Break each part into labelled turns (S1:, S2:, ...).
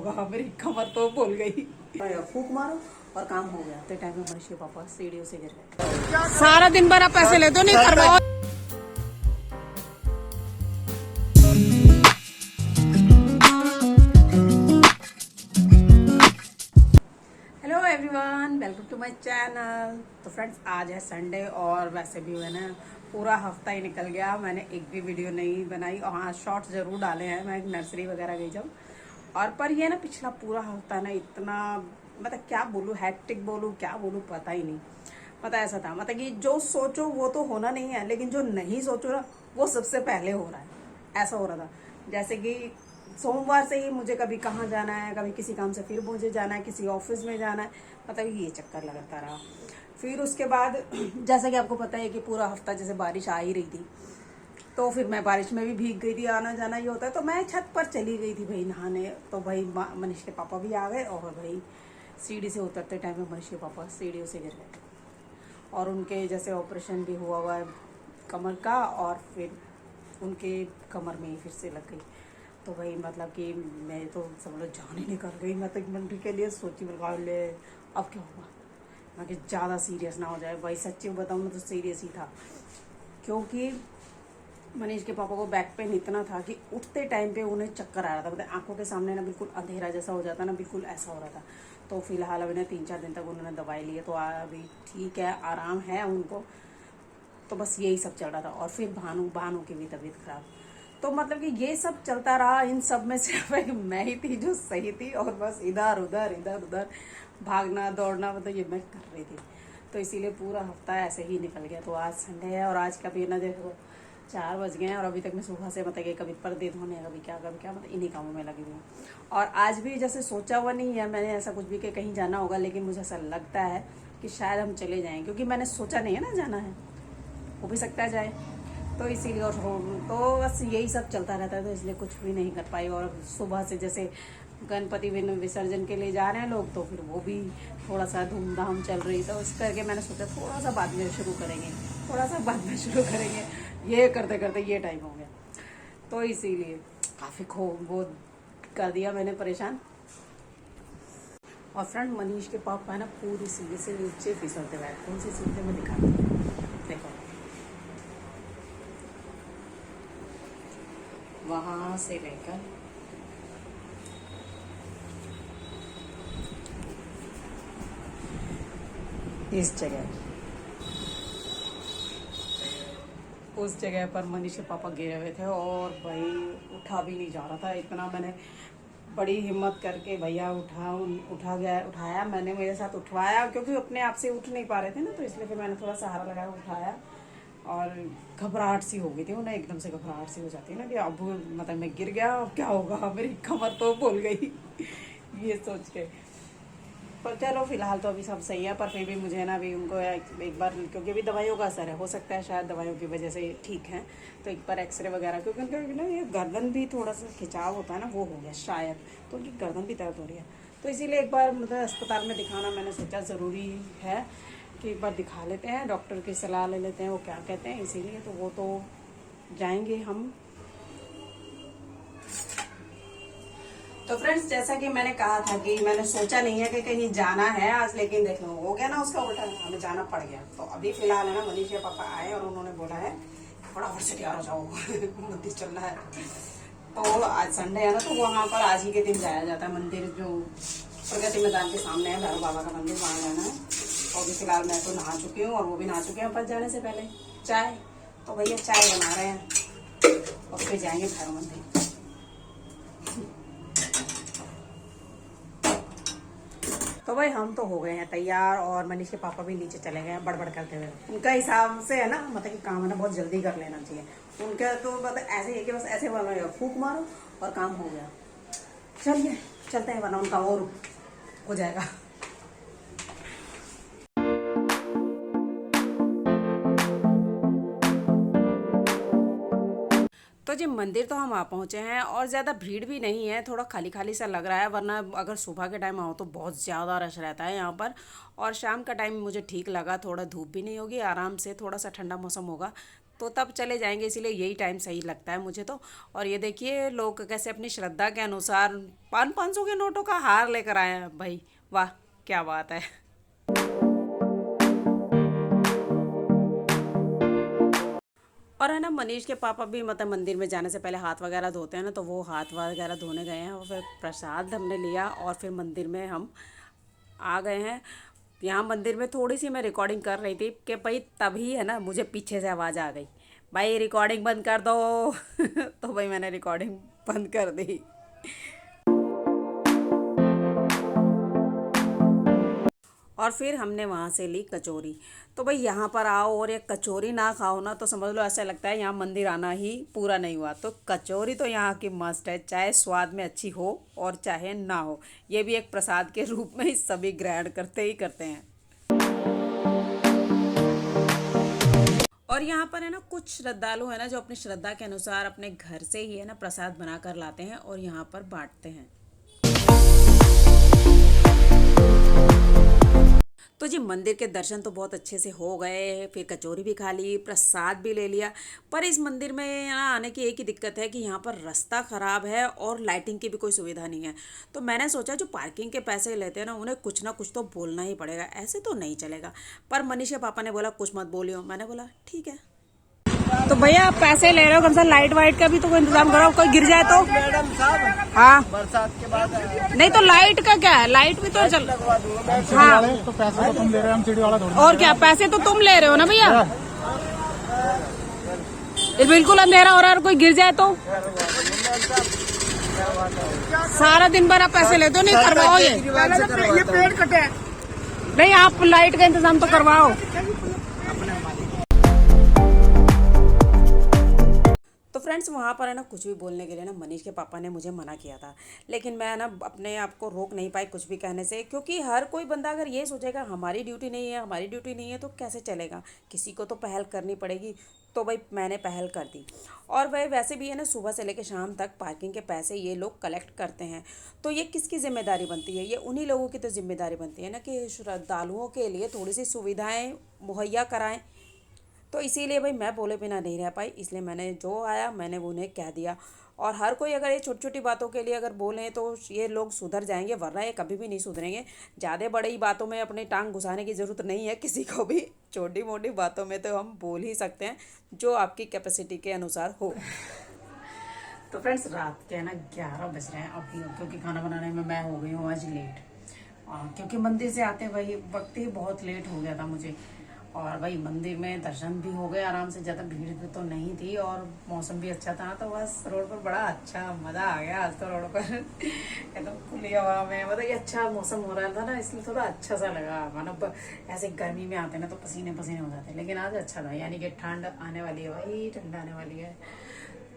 S1: होगा, मेरी कमर तो भूल गई। फूक मारो और काम हो गया। तो टाइम में मनीष के पापा सीढ़ियों से गिर गए। सारा दिन भर आप पैसे लेते हो, नहीं करवाओ। Hello everyone, welcome to my channel. तो फ्रेंड्स, आज है संडे और वैसे भी है ना पूरा हफ्ता ही निकल गया, मैंने एक भी वीडियो नहीं बनाई। और हाँ, शॉर्ट्स ज़रूर डाले हैं, मैं नर्सरी वगैरह गई जब। और पर ये ना पिछला पूरा हफ्ता ना इतना, मतलब क्या बोलूँ, हैक्टिक बोलूँ, क्या बोलूँ, पता ही नहीं। मतलब ऐसा था, मतलब कि जो सोचो वो तो होना नहीं है, लेकिन जो नहीं सोचो ना वो सबसे पहले हो रहा है। ऐसा हो रहा था जैसे कि सोमवार से ही मुझे कभी कहाँ जाना है, कभी किसी काम से फिर मुझे जाना है, किसी ऑफिस में जाना है, मतलब ये चक्कर लगता रहा। फिर उसके बाद जैसा कि आपको पता है कि पूरा हफ्ता जैसे बारिश आ ही रही थी, तो फिर मैं बारिश में भी भीग गई थी, आना जाना ये होता है। तो मैं छत पर चली गई थी भाई नहाने। तो भाई मनीष के पापा भी आ गए और भाई सीढ़ी से उतरते टाइम में मनीष के पापा सीढ़ियों से गिर गए। और उनके जैसे ऑपरेशन भी हुआ है कमर का, और फिर उनके कमर में ही फिर से लग गई। तो भाई मतलब कि मैं तो सब लोग जान ही निकल गई। मैं तो मंडी के लिए सोची, बलवा ले अब क्या होगा, मैं कि ज़्यादा सीरियस ना हो जाए। भाई सच्ची बताऊँ ना तो सीरियस ही था, क्योंकि मनीष के पापा को बैक पेन इतना था कि उठते टाइम पे उन्हें चक्कर आ रहा था, मतलब आंखों के सामने ना बिल्कुल अंधेरा जैसा हो जाता ना, बिल्कुल ऐसा हो रहा था। तो फिलहाल अभी ना 3-4 दिन तक उन्होंने दवाई ली है, तो अभी ठीक है, आराम है उनको। तो बस यही सब चल रहा था। और फिर भानु की भी तबीयत खराब। तो मतलब कि ये सब चलता रहा। इन सब में सिर्फ एक मैं ही थी जो सही थी, और बस इधर उधर इधर उधर भागना दौड़ना, मतलब ये मैं कर रही थी। तो इसीलिए पूरा हफ्ता ऐसे ही निकल गया। तो आज संडे है और आज का भी ना देखो 4 बज गए हैं, और अभी तक मैं सुबह से मतलब कि कभी पर्दे धोने, कभी क्या मतलब इन्हीं कामों में लगी हुई हूँ। और आज भी जैसे सोचा हुआ नहीं है मैंने ऐसा कुछ भी कि कहीं जाना होगा, लेकिन मुझे ऐसा लगता है कि शायद हम चले जाएं, क्योंकि मैंने सोचा नहीं है ना जाना है, हो भी सकता है जाए। तो इसीलिए और तो बस यही सब चलता रहता है, तो इसलिए कुछ भी नहीं कर पाई। और सुबह से जैसे गणपति विसर्जन के लिए जा रहे हैं लोग, तो फिर वो भी थोड़ा सा धूमधाम चल रही। तो इस करके मैंने सोचा थोड़ा सा बाद में शुरू करेंगे, थोड़ा सा बाद में शुरू करेंगे, ये करते करते ये टाइम हो गया। तो इसीलिए काफ़ी वो कर दिया मैंने परेशान। और फ्रेंड, मनीष के पापा है ना पूरी सीढ़ी से नीचे फिसलते हुए, कौन सी सीढ़ी में दिखाती हूँ, देखो वहां से लेकर इस जगह, उस जगह पर मनीष के पापा गिरे हुए थे। और भाई उठा भी नहीं जा रहा था। इतना मैंने बड़ी हिम्मत करके भैया उठाया मैंने, मेरे साथ उठवाया, क्योंकि अपने आप से उठ नहीं पा रहे थे ना, तो इसलिए फिर मैंने थोड़ा सहारा लगाया, उठाया। और घबराहट सी हो गई थी उन्हें, एकदम से घबराहट सी हो जाती है ना कि अब मतलब मैं गिर गया, अब क्या होगा, मेरी कमर तो भूल गई ये सोच के। पर चलो फिलहाल तो अभी सब सही है। पर फिर भी मुझे ना अभी उनको एक बार, क्योंकि अभी दवाइयों का असर है, हो सकता है शायद दवाइयों की वजह से ठीक है, तो एक बार एक्सरे वगैरह, क्योंकि उनका ना ये गर्दन भी थोड़ा सा खिंचाव होता है ना, वो हो गया शायद, तो उनकी गर्दन भी दर्द हो रही है। तो इसीलिए एक बार मतलब अस्पताल में दिखाना मैंने सोचा ज़रूरी है कि एक बार दिखा लेते हैं, डॉक्टर की सलाह ले लेते हैं वो क्या कहते हैं। इसीलिए तो वो तो जाएंगे हम। तो फ्रेंड्स, जैसा कि मैंने कहा था कि मैंने सोचा नहीं है कि कहीं जाना है आज, लेकिन देख लो हो गया ना उसका उल्टा, हमें जाना पड़ गया। तो अभी फिलहाल है ना मनीष के पापा आए और उन्होंने बोला है फटाफट से तैयार हो जाओ मंदिर चलना है। तो आज संडे है ना, तो वहाँ पर आज ही के दिन जाया जाता है मंदिर, जो प्रगति मैदान के सामने है भैरव बाबा का मंदिर, वहाँ जाना है। और अभी फिलहाल मैं तो नहा चुकी हूँ और वो भी नहा चुके हैं। बस जाने से पहले चाय, तो भैया चाय बना रहे हैं और फिर जाएंगे भैरव मंदिर। तो भाई हम तो हो गए हैं तैयार, और मनीष के पापा भी नीचे चले गए हैं बड़बड़ करते हुए। उनका हिसाब से है ना, मतलब कि काम है ना बहुत जल्दी कर लेना चाहिए उनका। तो मतलब ऐसे है कि बस ऐसे वाला फूक मारो और काम हो गया। चलिए चलते हैं, वरना उनका और हो जाएगा। तो जी मंदिर तो हम आ पहुँचे हैं, और ज़्यादा भीड़ भी नहीं है, थोड़ा खाली खाली सा लग रहा है, वरना अगर सुबह के टाइम आओ तो बहुत ज़्यादा रश रहता है यहाँ पर। और शाम का टाइम मुझे ठीक लगा, थोड़ा धूप भी नहीं होगी, आराम से थोड़ा सा ठंडा मौसम होगा, तो तब चले जाएंगे, इसीलिए यही टाइम सही लगता है मुझे तो। और ये देखिए लोग कैसे अपनी श्रद्धा के अनुसार 500 के नोटों का हार लेकर आए हैं भाई, वाह क्या बात है। और है ना, मनीष के पापा भी मतलब मंदिर में जाने से पहले हाथ वगैरह धोते हैं ना, तो वो हाथ वगैरह धोने गए हैं और फिर प्रसाद हमने लिया और फिर मंदिर में हम आ गए हैं। यहाँ मंदिर में थोड़ी सी मैं रिकॉर्डिंग कर रही थी कि भाई तभी है ना मुझे पीछे से आवाज़ आ गई, भाई रिकॉर्डिंग बंद कर दो तो भाई मैंने रिकॉर्डिंग बंद कर दी। और फिर हमने वहाँ से ली कचौरी। तो भाई यहाँ पर आओ और एक कचौरी ना खाओ ना तो समझ लो ऐसा लगता है यहाँ मंदिर आना ही पूरा नहीं हुआ। तो कचौरी तो यहाँ की मस्ट है, चाहे स्वाद में अच्छी हो और चाहे ना हो, ये भी एक प्रसाद के रूप में ही सभी ग्रहण करते ही करते हैं। और यहाँ पर है ना कुछ श्रद्धालु है ना जो अपनी श्रद्धा के अनुसार अपने घर से ही है ना प्रसाद बना कर लाते हैं और यहाँ पर बांटते हैं। तो जी मंदिर के दर्शन तो बहुत अच्छे से हो गए, फिर कचौरी भी खा ली, प्रसाद भी ले लिया। पर इस मंदिर में ना आने की एक ही दिक्कत है कि यहाँ पर रास्ता ख़राब है और लाइटिंग की भी कोई सुविधा नहीं है। तो मैंने सोचा जो पार्किंग के पैसे लेते हैं ना उन्हें कुछ ना कुछ तो बोलना ही पड़ेगा, ऐसे तो नहीं चलेगा। पर मनीष के पापा ने बोला कुछ मत बोलियो, मैंने बोला ठीक है। तो भैया आप पैसे ले रहे हो, कम से लाइट वाइट का भी तो कोई इंतजाम करो, कोई गिर जाए तो।
S2: मैडम साहब
S1: हाँ
S2: बरसात के बाद
S1: नहीं तो लाइट का क्या है, लाइट भी तो चल।
S3: हाँ तो पैसे तो तुम ले रहे हो, हम सीढ़ी वाला थोड़ी।
S1: और क्या, पैसे तो तुम ले रहे हो ना भैया। ये बिल्कुल अंधेरा हो रहा है और कोई गिर जाए तो। सारा दिन भर आप पैसे लेते हो, नहीं करवाओ ये पेड़ कटे। नहीं आप लाइट का इंतजाम तो करवाओ। तो फ्रेंड्स वहाँ पर है ना कुछ भी बोलने के लिए ना मनीष के पापा ने मुझे मना किया था, लेकिन मैं ना अपने आप को रोक नहीं पाई कुछ भी कहने से, क्योंकि हर कोई बंदा अगर ये सोचेगा हमारी ड्यूटी नहीं है हमारी ड्यूटी नहीं है तो कैसे चलेगा, किसी को तो पहल करनी पड़ेगी। तो भाई मैंने पहल कर दी। और वह वैसे भी है ना सुबह से लेकर शाम तक पार्किंग के पैसे ये लोग कलेक्ट करते हैं, तो ये किसकी जिम्मेदारी बनती है, ये उन्हीं लोगों की तो जिम्मेदारी बनती है ना कि श्रद्धालुओं के लिए थोड़ी सी सुविधाएँ मुहैया कराएँ। तो इसीलिए भाई मैं बोले बिना नहीं रह पाई, इसलिए मैंने जो आया मैंने वो उन्हें कह दिया। और हर कोई अगर ये छोटी छोटी बातों के लिए अगर बोलें तो ये लोग सुधर जाएंगे, वरना ये कभी भी नहीं सुधरेंगे। ज़्यादा बड़ी बातों में अपनी टांग घुसाने की ज़रूरत नहीं है किसी को भी, छोटी मोटी बातों में तो हम बोल ही सकते हैं जो आपकी कैपेसिटी के अनुसार हो। तो फ्रेंड्स रात के है ना 11 बज रहे हैं अभी, क्योंकि खाना बनाने में मैं हो गई हूँ आज लेट, क्योंकि मंदिर से आते वही वक्त ही बहुत लेट हो गया था मुझे। और भाई मंदिर में दर्शन भी हो गए आराम से, ज़्यादा भीड़ भी तो नहीं थी और मौसम भी अच्छा था, तो बस रोड पर बड़ा अच्छा मज़ा आ गया आज तो। रोड पर एकदम खुली हवा में मतलब ये अच्छा मौसम हो रहा था ना, इसलिए थोड़ा अच्छा सा लगा। मतलब ऐसे गर्मी में आते ना तो पसीने पसीने हो जाते, लेकिन आज अच्छा था, यानी कि ठंड आने वाली है भाई, ठंड आने वाली है।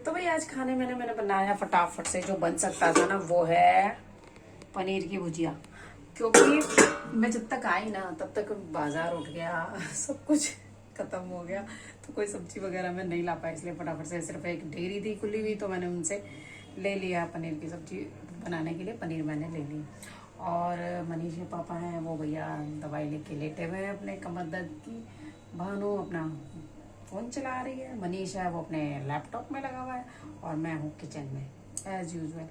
S1: तो भाई आज खाने में मैंने बनाया फटाफट से जो बन सकता था ना, वो है पनीर की भुजिया, क्योंकि मैं जब तक आई ना तब तक बाजार उठ गया, सब कुछ खत्म हो गया, तो कोई सब्जी वगैरह मैं नहीं ला पाई, इसलिए फटाफट से सिर्फ एक डेयरी थी खुली हुई तो मैंने उनसे ले लिया पनीर की सब्जी बनाने के लिए, पनीर मैंने ले ली। और मनीष के पापा हैं वो भैया दवाई लेके लेटे हुए हैं अपने कमर दर्द की, भानु अपना फ़ोन चला रही है, मनीष है वो अपने लैपटॉप में लगा हुआ है और मैं हूँ किचन में एज़ यूजुअल।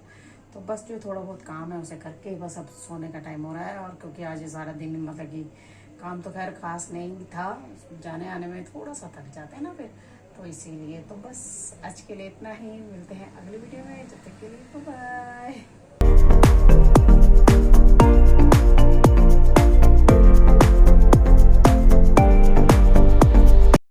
S1: तो बस जो थोड़ा बहुत काम है उसे करके बस अब सोने का टाइम हो रहा है। और क्योंकि आज ये सारा दिन मतलब कि काम तो खैर खास नहीं था, जाने आने में थोड़ा सा थक जाते हैं ना फिर, तो इसीलिए। तो बस आज के लिए इतना ही, मिलते हैं अगली वीडियो में, जब तक के लिए बाय बाय।